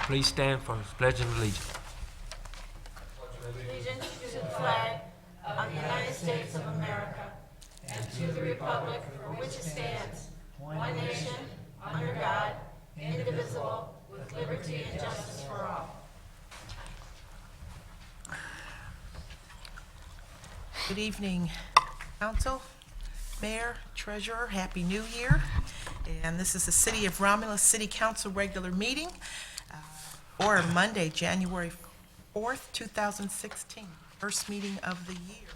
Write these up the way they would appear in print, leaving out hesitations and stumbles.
Please stand for the Pledge of Allegiance. Allegiance to the flag of the United States of America and to the republic for which it stands, one nation, under God, indivisible, with liberty and justice for all. Good evening, Council, Mayor, Treasurer. Happy New Year. And this is the City of Romulus City Council regular meeting for Monday, January 4th, 2016, first meeting of the year.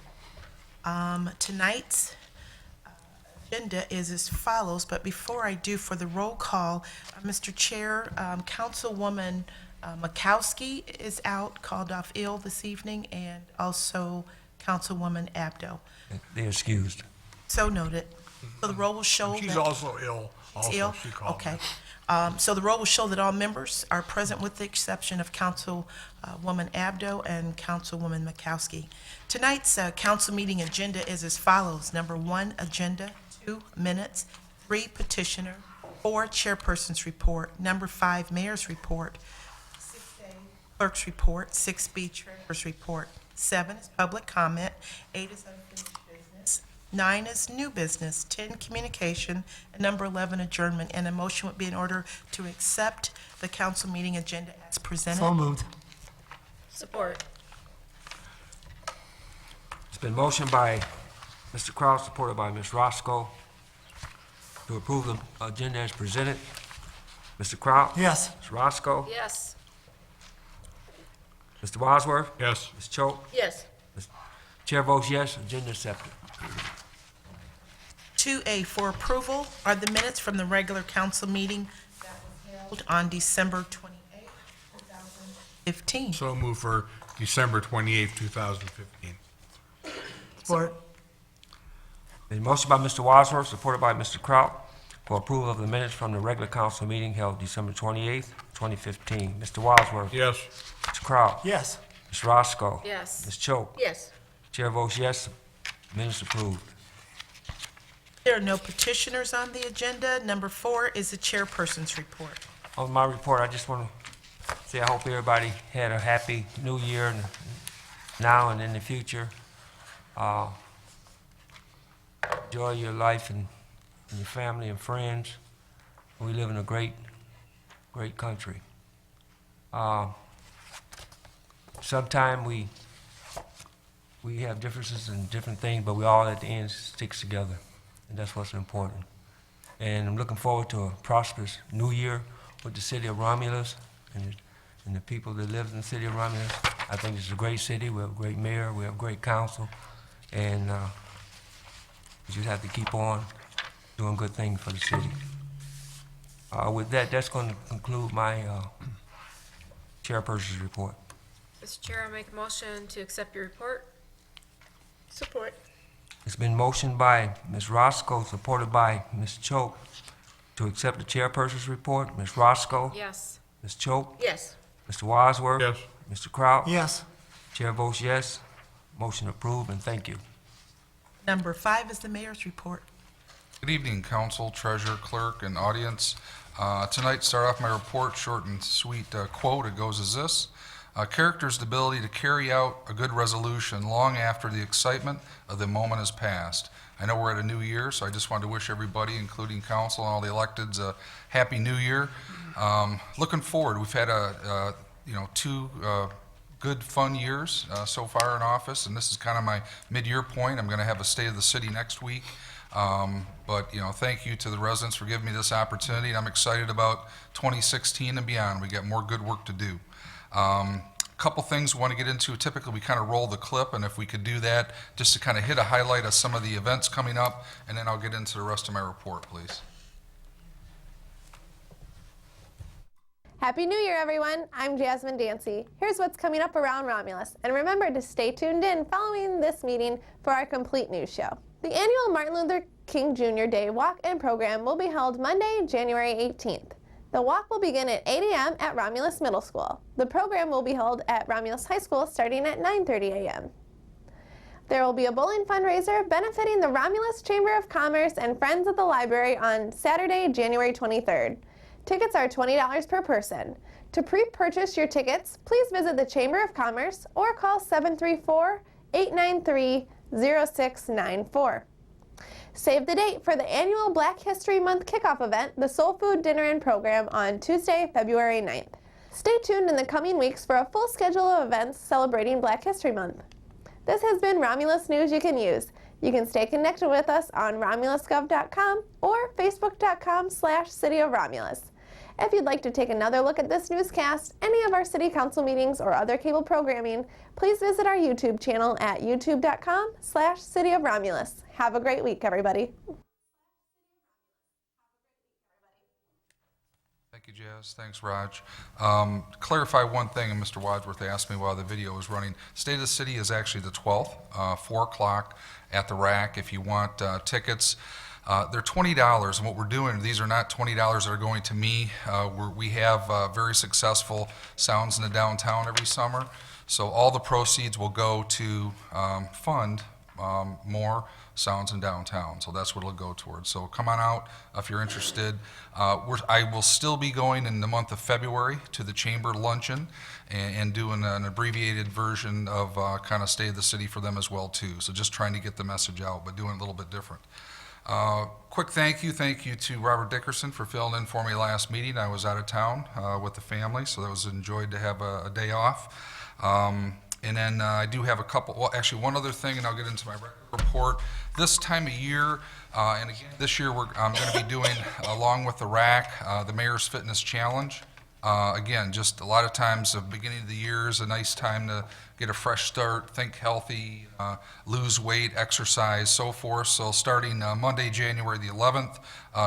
Tonight's agenda is as follows, but before I do, for the roll call, Mr. Chair, Councilwoman Makowski is out, called off ill this evening, and also Councilwoman Abdo. They're excused. So noted. So the roll will show that... She's also ill. She's ill? She called Okay. me. So the roll will show that all members are present with the exception of Councilwoman Abdo and Councilwoman Makowski. Tonight's council meeting agenda is as follows. Number 1, agenda. 2, minutes. 3, petitioner. 4, chairperson's report. Number 5, mayor's report. 6A, clerk's report. 6B, treasurer's report. 7 is public comment. 8 is unfinished business. 9 is new business. 10, communication. And number 11, adjournment. And a motion would be in order to accept the council meeting agenda as presented. So moved. Support. It's been motioned by Mr. Kraus, supported by Ms. Roscoe, to approve the agenda as presented. Mr. Kraus? Yes. Ms. Roscoe? Yes. Mr. Wadsworth? Yes. Ms. Choate? Yes. Chair votes yes, agenda accepted. 2A for approval are the minutes from the regular council meeting that was held on December 28, 2015. So move for December 28th, 2015. Support. Been motion by Mr. Wadsworth, supported by Mr. Kraut, for approval of the minutes from the regular council meeting held December 28th, 2015. Mr. Wadsworth? Yes. Mr. Kraut? Yes. Ms. Roscoe? Yes. Ms. Choate? Yes. Chair votes yes, minutes approved. There are no petitioners on the agenda. Number 4 is the chairperson's report. On my report, I just want to say I hope everybody had a happy new year now and in the future. Enjoy your life and your family and friends. We live in a great country. Sometimes we have differences and different things, but we all at the end sticks together, and that's what's important. And I'm looking forward to a prosperous new year with the city of Romulus and the people that live in the city of Romulus. I think it's a great city. We have a great mayor. We have a great council, and we just have to keep on doing good things for the city. With that, that's going to conclude my chairperson's report. Mr. Chair, I make a motion to accept your report. Support. It's been motioned by Ms. Roscoe, supported by Ms. Choate, to accept the chairperson's report. Ms. Roscoe? Yes. Ms. Choate? Yes. Mr. Wadsworth? Yes. Mr. Kraut? Yes. Chair votes yes. Motion approved, and thank you. Number 5 is the mayor's report. Good evening, council, treasurer, clerk, and audience. Tonight, start off my report, short and sweet quote. It goes as this. Character's the ability to carry out a good resolution long after the excitement of the moment has passed. I know we're at a new year, so I just wanted to wish everybody, including council and all the electeds, a happy new year. Looking forward, we've had two good, fun years so far in office, and this is kind of my mid-year point. I'm going to have a State of the City next week. But thank you to the residents for giving me this opportunity, and I'm excited about 2016 and beyond. We got more good work to do. Couple things we want to get into. Typically, we kind of roll the clip, and if we could do that, just to kind of hit a highlight of some of the events coming up, and then I'll get into the rest of my report, please. Happy New Year, everyone. I'm Jasmine Dancy. Here's what's coming up around Romulus. And remember to stay tuned in following this meeting for our complete news show. The annual Martin Luther King Jr. Day Walk and Program will be held Monday, January 18th. The walk will begin at 8 a.m. at Romulus Middle School. The program will be held at Romulus High School starting at 9:30 a.m. There will be a bowling fundraiser benefiting the Romulus Chamber of Commerce and Friends of the Library on Saturday, January 23rd. Tickets are $20 per person. To pre-purchase your tickets, please visit the Chamber of Commerce or call 734-893-0694. Save the date for the annual Black History Month kickoff event, the Soul Food Dinner and Program, on Tuesday, February 9th. Stay tuned in the coming weeks for a full schedule of events celebrating Black History Month. This has been Romulus News You Can Use. You can stay connected with us on romulusgov.com or facebook.com/City of Romulus. If you'd like to take another look at this newscast, any of our city council meetings, or other cable programming, please visit our YouTube channel at youtube.com/City of Romulus. Have a great week, everybody. Thank you, Jazz. Thanks, Raj. Clarify one thing, and Mr. Wadsworth asked me while the video was running. State of the City is actually the 12th, 4 o'clock at the rack. If you want tickets, they're $20, and what we're doing, these are not $20 that are going to me. We have very successful Sounds in the Downtown every summer, so all the proceeds will go to fund more Sounds in Downtown, so that's what it'll go towards. So come on out if you're interested. I will still be going in the month of February to the Chamber Luncheon and doing an abbreviated version of kind of State of the City for them as well too. So just trying to get the message out, but doing it a little bit different. Quick thank you to Robert Dickerson for filling in for me last meeting. I was out of town with the family, so that was enjoyed to have a day off. And then I do have a couple, well, actually one other thing, and I'll get into my record report. This time of year, and again, this year I'm going to be doing, along with the RAC, the Mayor's Fitness Challenge. Again, just a lot of times the beginning of the year is a nice time to get a fresh start, think healthy, lose weight, exercise, so forth. So starting Monday, January the 11th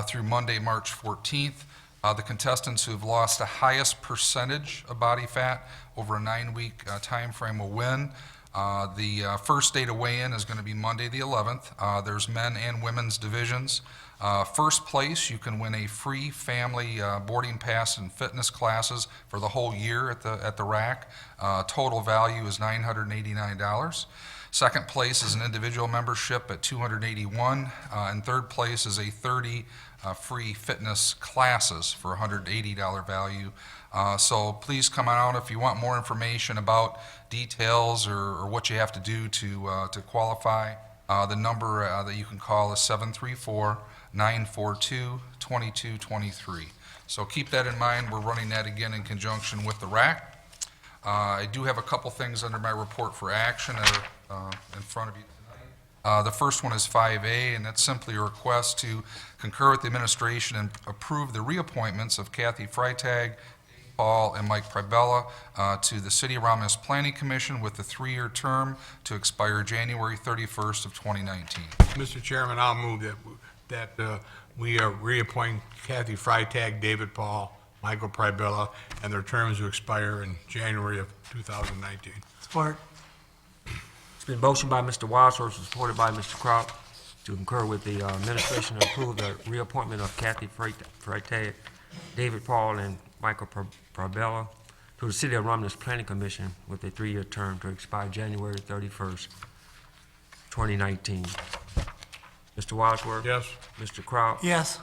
through Monday, March 14th, the contestants who have lost the highest percentage of body fat over a 9-week time frame will win. The first day to weigh in is going to be Monday the 11th. There's men and women's divisions. First place, you can win a free family boarding pass and fitness classes for the whole year at the rack. Total value is $989. Second place is an individual membership at $281, and third place is a 30 free fitness classes for $180 value. So please come on out if you want more information about details or what you have to do to qualify. The number that you can call is 734-942-2223. So keep that in mind. We're running that again in conjunction with the RAC. I do have a couple things under my report for action that are in front of you tonight. The first one is 5A, and that's simply a request to concur with the administration and approve the reappointments of Kathy Freitag, Paul, and Mike Pribella to the City of Romulus Planning Commission with a 3-year term to expire January 31st of 2019. Mr. Chairman, I'll move that we reappoint Kathy Freitag, David Paul, Michael Pribella, and their terms to expire in January of 2019. Support. It's been motioned by Mr. Wadsworth, supported by Mr. Crop, to concur with the administration to approve the reappointment of Kathy Freitag, David Paul, and Michael Prabella to the City of Romulus Planning Commission with a 3-year term to expire January 31st, 2019. Mr. Wadsworth? Yes. Mr. Crop? Yes.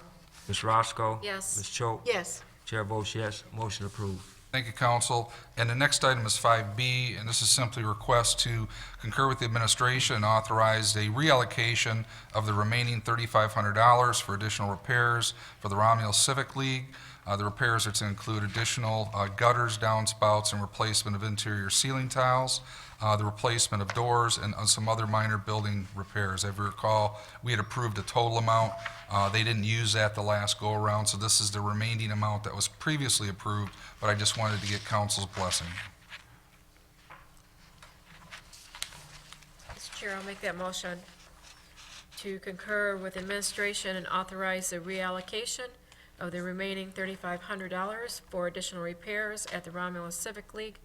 Ms. Roscoe? Yes. Ms. Choate? Yes. Chair votes yes. Motion approved. Thank you, Council. And the next item is 5B, and this is simply a request to concur with the administration and authorize a reallocation of the remaining $3,500 for additional repairs for the Romulus Civic League. The repairs are to include additional gutters, downspouts, and replacement of interior ceiling tiles, the replacement of doors, and some other minor building repairs. If you recall, we had approved a total amount. They didn't use that the last go-around, so this is the remaining amount that was previously approved, but I just wanted to get council's blessing. Mr. Chair, I'll make that motion to concur with administration and authorize the reallocation of the remaining $3,500 for additional repairs at the Romulus Civic League.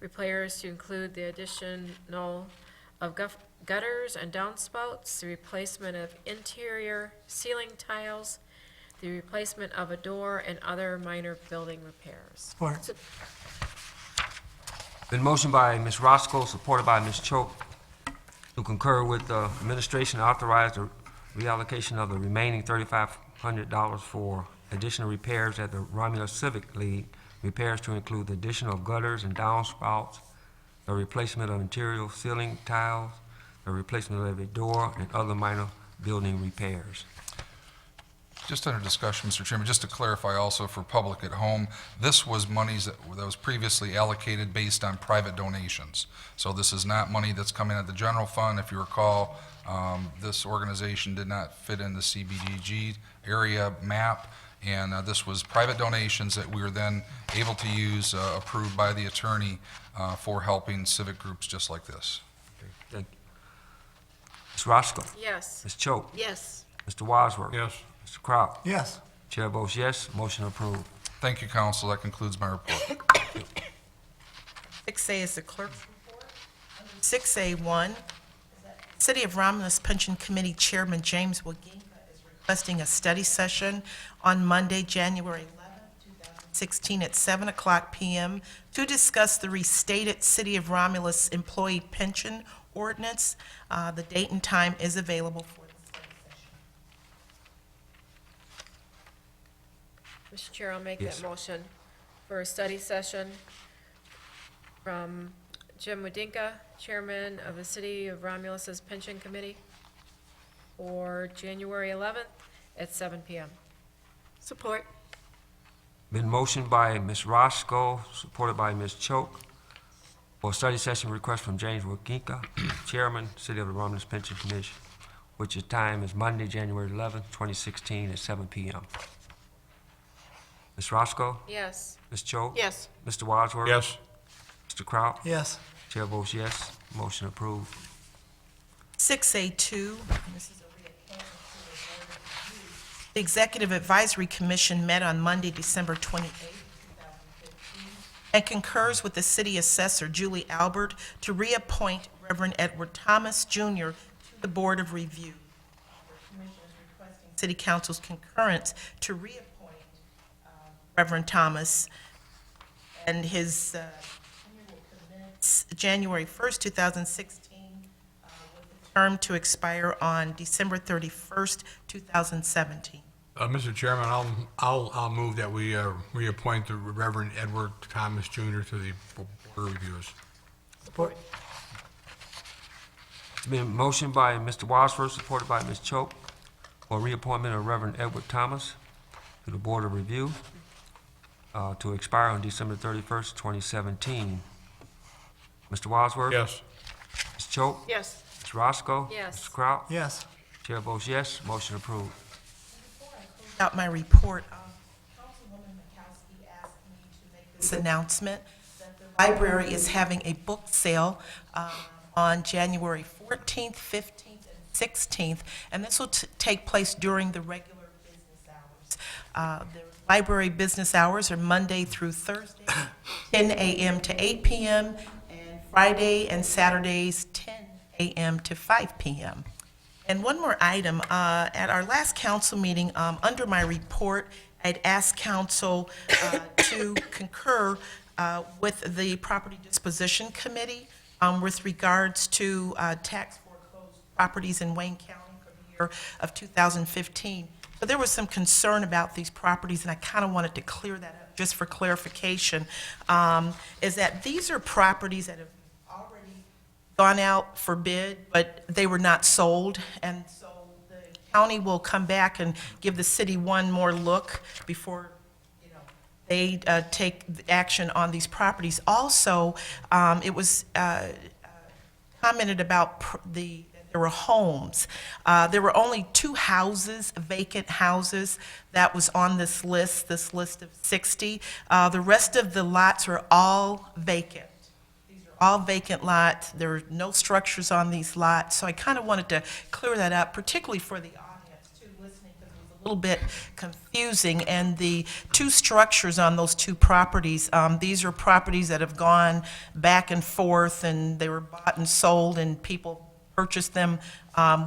Repairs to include the additional of gutters and downspouts, the replacement of interior ceiling tiles, the replacement of a door, and other minor building repairs. Support. Been motioned by Ms. Roscoe, supported by Ms. Choate, to concur with the administration and authorize the reallocation of the remaining $3,500 for additional repairs at the Romulus Civic League. Repairs to include the addition of gutters and downspouts, the replacement of interior ceiling tiles, the replacement of a door, and other minor building repairs. Just under discussion, Mr. Chairman, just to clarify also for public at home, this was monies that was previously allocated based on private donations. So this is not money that's coming out of the general fund. If you recall, this organization did not fit in the CBDG area map, and this was private donations that we were then able to use, approved by the attorney, for helping civic groups just like this. Thank you. Ms. Roscoe? Yes. Ms. Choate? Yes. Mr. Wadsworth? Yes. Mr. Crowell? Yes. Chair votes yes, motion approved. Thank you, council. That concludes my report. 6A is the clerk's report. Under 6A1, City of Romulus Pension Committee Chairman James Waginga is requesting a study session on Monday, January 11, 2016, at 7:00 p.m. to discuss the restated City of Romulus employee pension ordinance. The date and time is available for the study session. Mr. Chair, I'll make Yes. that motion for a study session from Jim Wadinka, Chairman of the City of Romulus's Pension Committee, for January 11th at 7 p.m. Support. Been motioned by Ms. Roscoe, supported by Ms. Choate, for a study session request from James Waginka, Chairman, City of the Romulus Pension Commission, which the time is Monday, January 11th, 2016, at 7 p.m. Ms. Roscoe? Yes. Ms. Choate? Yes. Mr. Wadsworth? Yes. Mr. Crowell? Yes. Chair votes yes, motion approved. 6A2, and this is a reappointment to the Board of Review. The Executive Advisory Commission met on Monday, December 28, 2015, and concurs with the City Assessor, Julie Albert, to reappoint Reverend Edward Thomas, Jr. to the Board of Review. The Commission is requesting City Council's concurrence to reappoint Reverend Thomas, and his tenure will commence January 1st, 2016, with the term to expire on December 31st, 2017. Mr. Chairman, I'll move that we reappoint the Reverend Edward Thomas Jr. to the Board of Reviews. Support. It's been motioned by Mr. Wadsworth, supported by Ms. Choate, for reappointment of Reverend Edward Thomas to the Board of Review, to expire on December 31st, 2017. Mr. Wadsworth? Yes. Ms. Choate? Yes. Ms. Roscoe? Yes. Mr. Crowell? Yes. Chair votes yes, motion approved. Out my report, Councilwoman Makowski asked me to make this announcement that the library is having a book sale on January 14th, 15th, and 16th, and this will take place during the regular business hours. The library business hours are Monday through Thursday, 10 a.m. to 8 p.m., and Friday and Saturdays, 10 a.m. to 5 p.m. And one more item, at our last council meeting, under my report, I'd asked council to concur with the Property Disposition Committee with regards to tax foreclosed properties in Wayne County for the year of 2015. But there was some concern about these properties, and I kind of wanted to clear that up, just for clarification, is that these are properties that have already gone out for bid, but they were not sold, and so the county will come back and give the city one more look before, they take action on these properties. Also, it was commented about there were homes. There were only 2 houses, vacant houses, that was on this list of 60. The rest of the lots are all vacant. These are all vacant lots. There are no structures on these lots. So I kind of wanted to clear that up, particularly for the audience, too, listening, because it was a little bit confusing. And the 2 structures on those 2 properties, these are properties that have gone back and forth, and they were bought and sold, and people purchased them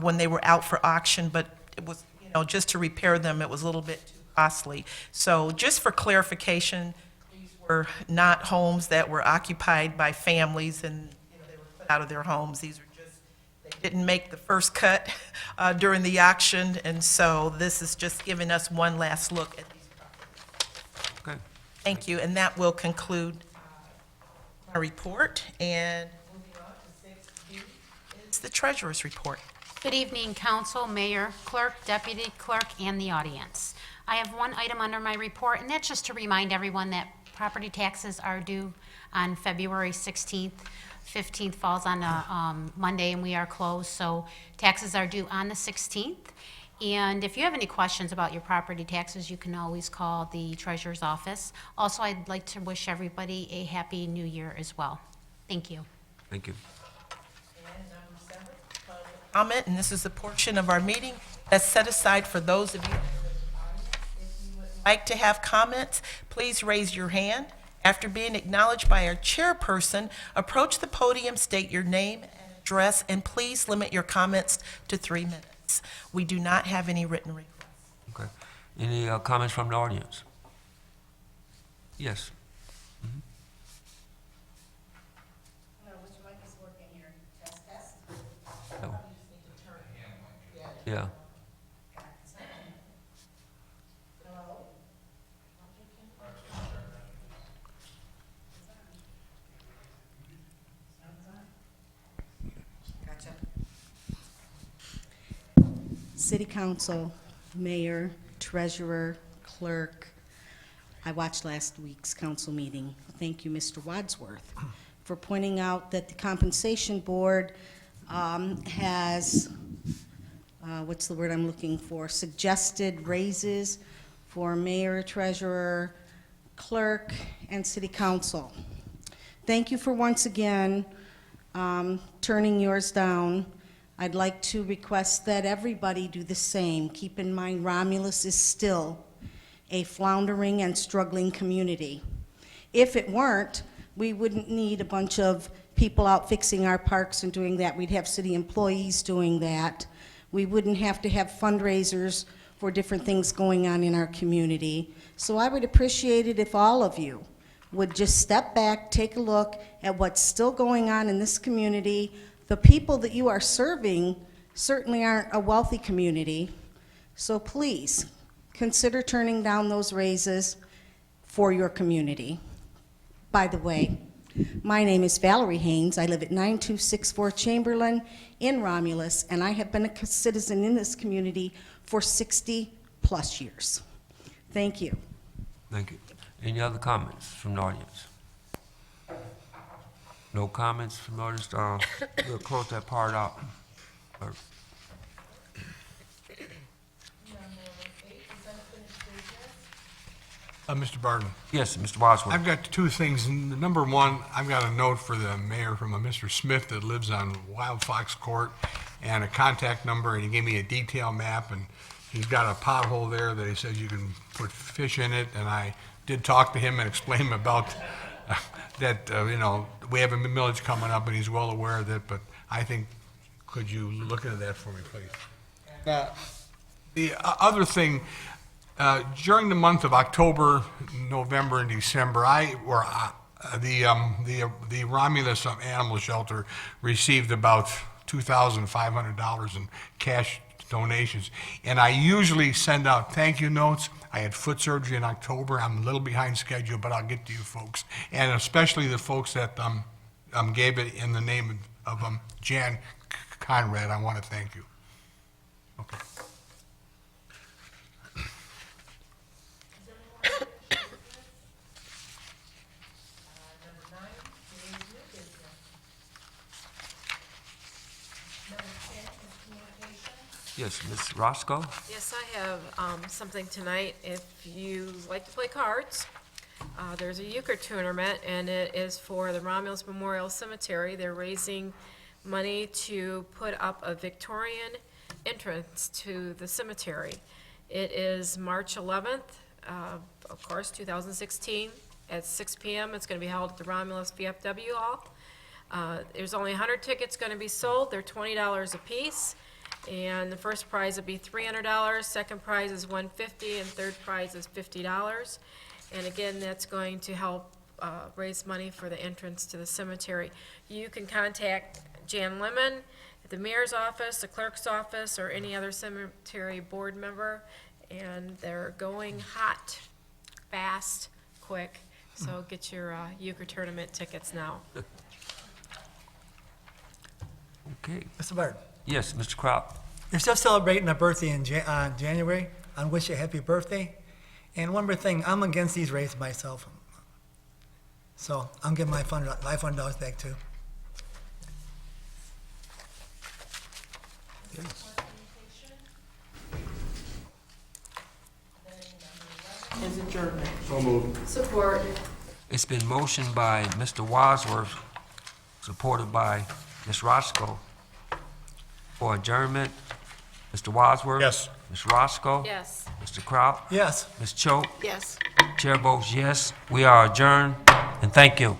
when they were out for auction, but it was, just to repair them, it was a little bit too costly. So just for clarification, these were not homes that were occupied by families and they were put out of their homes. These are just, they didn't make the first cut during the auction, and so this is just giving us one last look at these Okay. Thank you, and that will conclude my report. And moving on to 6B is the treasurer's report. Good evening, council, mayor, clerk, deputy clerk, and the audience. I have one item under my report, and that's just to remind everyone that property taxes are due on February 16th. 15th falls on a Monday, and we are closed, so taxes are due on the 16th. And if you have any questions about your property taxes, you can always call the treasurer's office. Also, I'd like to wish everybody a happy new year as well. Thank you. Thank you. Comment, and this is the portion of our meeting that's set aside for those of you in the audience. If you would like to have comments, please raise your hand. After being acknowledged by our chairperson, approach the podium, state your name and address, and please limit your comments to 3 minutes. We do not have any written requests. Okay. Any comments from the audience? Yes. No. Yeah. City Council, Mayor, Treasurer, Clerk. I watched last week's council meeting. Thank you, Mr. Wadsworth, for pointing out that the Compensation Board has, what's the word I'm looking for, suggested raises for Mayor, Treasurer, Clerk, and City Council. Thank you for once again turning yours down. I'd like to request that everybody do the same. Keep in mind, Romulus is still a floundering and struggling community. If it weren't, we wouldn't need a bunch of people out fixing our parks and doing that. We'd have city employees doing that. We wouldn't have to have fundraisers for different things going on in our community. So I would appreciate it if all of you would just step back, take a look at what's still going on in this community. The people that you are serving certainly aren't a wealthy community, so please consider turning down those raises for your community. By the way, my name is Valerie Haynes. I live at 9264 Chamberlain in Romulus, and I have been a citizen in this community for 60+ years. Thank you. Thank you. Any other comments from the audience? No comments from the audience. We'll close that part out. Mr. Barton, Yes, Mr. Wadsworth. I've got two things. Number one, I've got a note for the mayor from a Mr. Smith that lives on Wild Fox Court, and a contact number, and he gave me a detail map, and he's got a pothole there that he says you can put fish in it, and I did talk to him and explain about that, you know, we have a millage coming up, and he's well aware of it, but I think, could you look into that for me, please? The other thing, during the month of October, November, and December, the Romulus Animal Shelter received about $2,500 in cash donations, and I usually send out thank you notes. I had foot surgery in October. I'm a little behind schedule, but I'll get to you folks, and especially the folks that gave it in the name of Jan Conrad. I want to thank you. Okay. Yes, Ms. Roscoe? Yes, I have something tonight. If you like to play cards, there's a euchre tournament, and it is for the Romulus Memorial Cemetery. They're raising money to put up a Victorian entrance to the cemetery. It is March 11th, of course, 2016, at 6 p.m. It's going to be held at the Romulus VFW Hall. There's only 100 tickets going to be sold. They're $20 a piece. And the first prize would be $300, second prize is $150, and third prize is $50. And again, that's going to help raise money for the entrance to the cemetery. You can contact Jan Lemon at the mayor's office, the clerk's office, or any other cemetery board member, and they're going hot, fast. quick. So get your euchre tournament tickets now. Okay. Mr. Barton, Yes, Mr. Crop. you're still celebrating a birthday in January. I wish you a happy birthday. And one more thing, I'm against these rates myself. So I'm giving my $500 back too. Is adjournment. Support. It's been motioned by Mr. Wadsworth, supported by Ms. Roscoe, for adjournment. Mr. Wadsworth? Yes. Ms. Roscoe? Yes. Mr. Crop? Yes. Ms. Choate? Yes. Chair votes yes. We are adjourned, and thank you.